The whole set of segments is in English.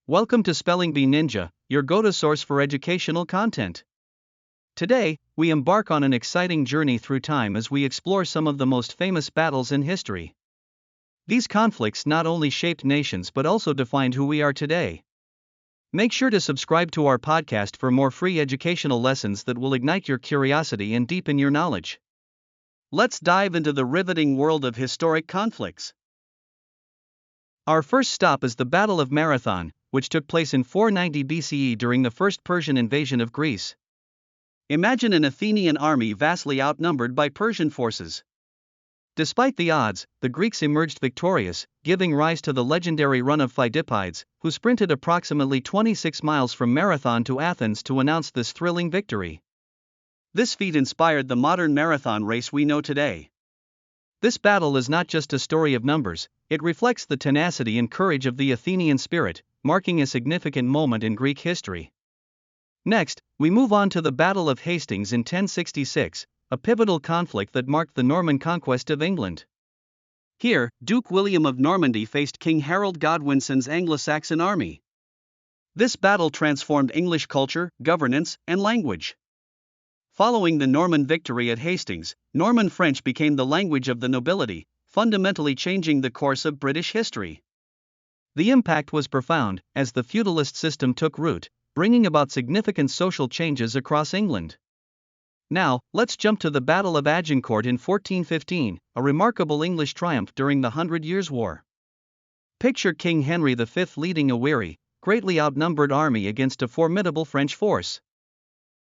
Welcome to Spelling Bee Ninja, your go-to source for educational content. Today, we embark on an exciting journey through time as we explore some of the most famous battles in history. These conflicts not only shaped nations but also defined who we are today. Make sure to subscribe to our podcast for more free educational lessons that will ignite your curiosity and deepen your knowledge. Let's dive into the riveting world of historic conflicts. Our first stop is the Battle of Marathon, which took place in 490 BCE during the first Persian invasion of Greece. Imagine an Athenian army vastly outnumbered by Persian forces. Despite the odds, the Greeks emerged victorious, giving rise to the legendary run of Phidippides, who sprinted approximately 26 miles from Marathon to Athens to announce this thrilling victory. This feat inspired the modern marathon race we know today. This battle is not just a story of numbers, it reflects the tenacity and courage of the Athenian spirit, marking a significant moment in Greek history. Next, we move on to the Battle of Hastings in 1066, a pivotal conflict that marked the Norman conquest of England. Here, Duke William of Normandy faced King Harold Godwinson's Anglo-Saxon army. This battle transformed English culture, governance, and language. Following the Norman victory at Hastings, Norman French became the language of the nobility, fundamentally changing the course of British history. The impact was profound, as the feudalist system took root, bringing about significant social changes across England. Now, let's jump to the Battle of Agincourt in 1415, a remarkable English triumph during the 100 Years' War. Picture King Henry V leading a weary, greatly outnumbered army against a formidable French force.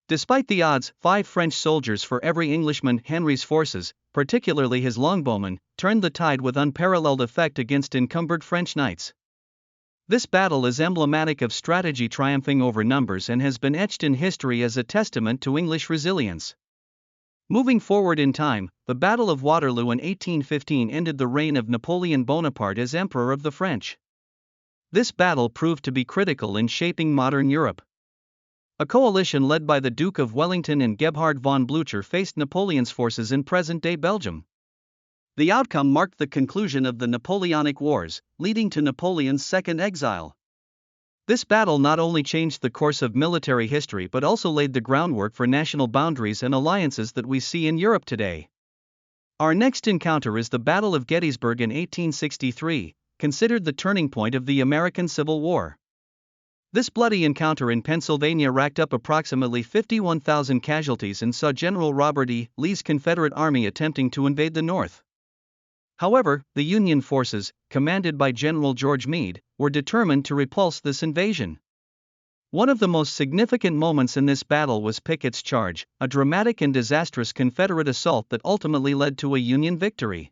Despite the odds, 5 French soldiers for every Englishman. Henry's forces, particularly his longbowmen, turned the tide with unparalleled effect against encumbered French knights. This battle is emblematic of strategy triumphing over numbers and has been etched in history as a testament to English resilience. Moving forward in time, the Battle of Waterloo in 1815 ended the reign of Napoleon Bonaparte as Emperor of the French. This battle proved to be critical in shaping modern Europe. A coalition led by the Duke of Wellington and Gebhard von Blücher faced Napoleon's forces in present-day Belgium. The outcome marked the conclusion of the Napoleonic Wars, leading to Napoleon's second exile. This battle not only changed the course of military history but also laid the groundwork for national boundaries and alliances that we see in Europe today. Our next encounter is the Battle of Gettysburg in 1863, considered the turning point of the American Civil War. This bloody encounter in Pennsylvania racked up approximately 51,000 casualties and saw General Robert E. Lee's Confederate Army attempting to invade the North. However, the Union forces, commanded by General George Meade, were determined to repulse this invasion. One of the most significant moments in this battle was Pickett's Charge, a dramatic and disastrous Confederate assault that ultimately led to a Union victory.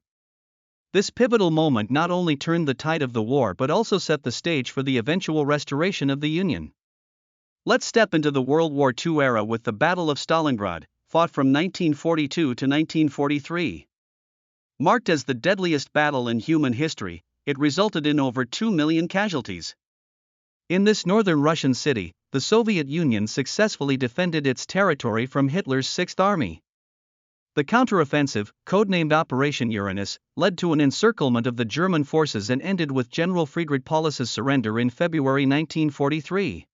This pivotal moment not only turned the tide of the war but also set the stage for the eventual restoration of the Union. Let's step into the World War II era with the Battle of Stalingrad, fought from 1942 to 1943. Marked as the deadliest battle in human history, it resulted in over 2 million casualties. In this northern Russian city, the Soviet Union successfully defended its territory from Hitler's Sixth Army. The counteroffensive, codenamed Operation Uranus, led to an encirclement of the German forces and ended with General Friedrich Paulus's surrender in February 1943.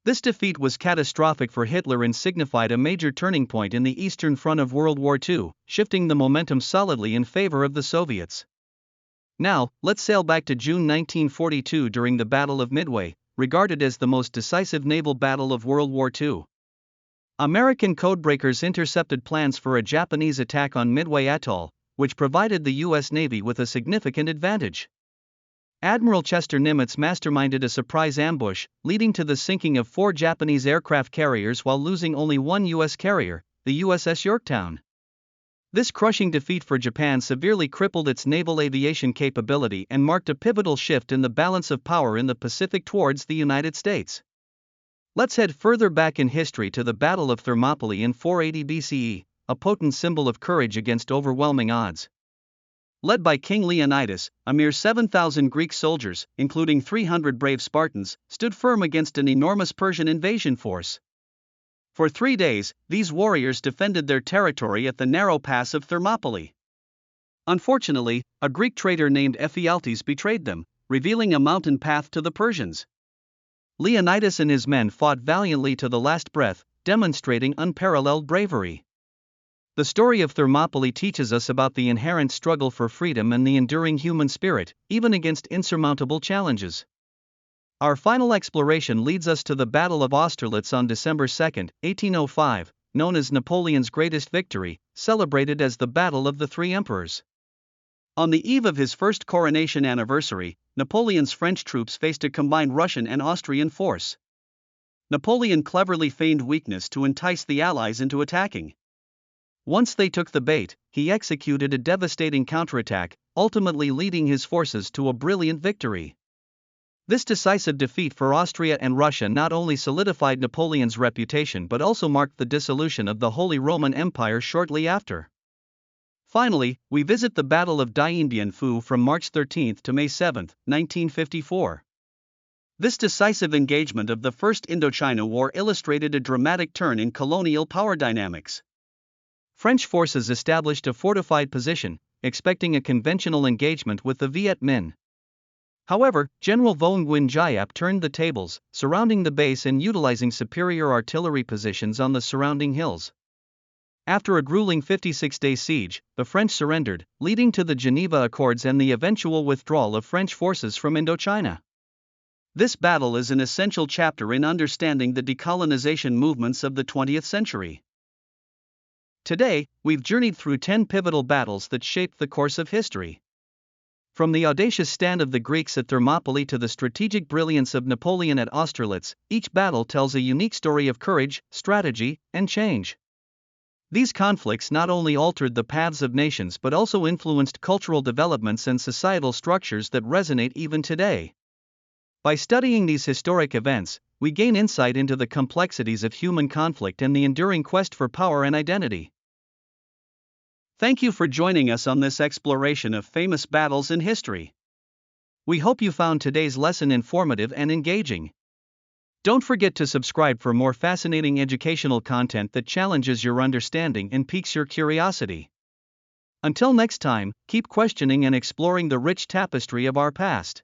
This defeat was catastrophic for Hitler and signified a major turning point in the Eastern Front of World War II, shifting the momentum solidly in favor of the Soviets. Now, let's sail back to June 1942 during the Battle of Midway, regarded as the most decisive naval battle of World War II. American codebreakers intercepted plans for a Japanese attack on Midway Atoll, which provided the U.S. Navy with a significant advantage. Admiral Chester Nimitz masterminded a surprise ambush, leading to the sinking of 4 Japanese aircraft carriers while losing only 1 U.S. carrier, the USS Yorktown. This crushing defeat for Japan severely crippled its naval aviation capability and marked a pivotal shift in the balance of power in the Pacific towards the United States. Let's head further back in history to the Battle of Thermopylae in 480 BCE, a potent symbol of courage against overwhelming odds. Led by King Leonidas, a mere 7,000 Greek soldiers, including 300 brave Spartans, stood firm against an enormous Persian invasion force. For 3 days, these warriors defended their territory at the narrow pass of Thermopylae. Unfortunately, a Greek traitor named Ephialtes betrayed them, revealing a mountain path to the Persians. Leonidas and his men fought valiantly to the last breath, demonstrating unparalleled bravery. The story of Thermopylae teaches us about the inherent struggle for freedom and the enduring human spirit, even against insurmountable challenges. Our final exploration leads us to the Battle of Austerlitz on December 2, 1805, known as Napoleon's greatest victory, celebrated as the Battle of the Three Emperors. On the eve of his first coronation anniversary, Napoleon's French troops faced a combined Russian and Austrian force. Napoleon cleverly feigned weakness to entice the Allies into attacking. Once they took the bait, he executed a devastating counterattack, ultimately leading his forces to a brilliant victory. This decisive defeat for Austria and Russia not only solidified Napoleon's reputation but also marked the dissolution of the Holy Roman Empire shortly after. Finally, we visit the Battle of Dien Bien Phu from March 13 to May 7, 1954. This decisive engagement of the First Indochina War illustrated a dramatic turn in colonial power dynamics. French forces established a fortified position, expecting a conventional engagement with the Viet Minh. However, General Vo Nguyen Giap turned the tables, surrounding the base and utilizing superior artillery positions on the surrounding hills. After a grueling 56-day siege, the French surrendered, leading to the Geneva Accords and the eventual withdrawal of French forces from Indochina. This battle is an essential chapter in understanding the decolonization movements of the 20th century. Today, we've journeyed through 10 pivotal battles that shaped the course of history. From the audacious stand of the Greeks at Thermopylae to the strategic brilliance of Napoleon at Austerlitz, each battle tells a unique story of courage, strategy, and change. These conflicts not only altered the paths of nations but also influenced cultural developments and societal structures that resonate even today. By studying these historic events, we gain insight into the complexities of human conflict and the enduring quest for power and identity. Thank you for joining us on this exploration of famous battles in history. We hope you found today's lesson informative and engaging. Don't forget to subscribe for more fascinating educational content that challenges your understanding and piques your curiosity. Until next time, keep questioning and exploring the rich tapestry of our past.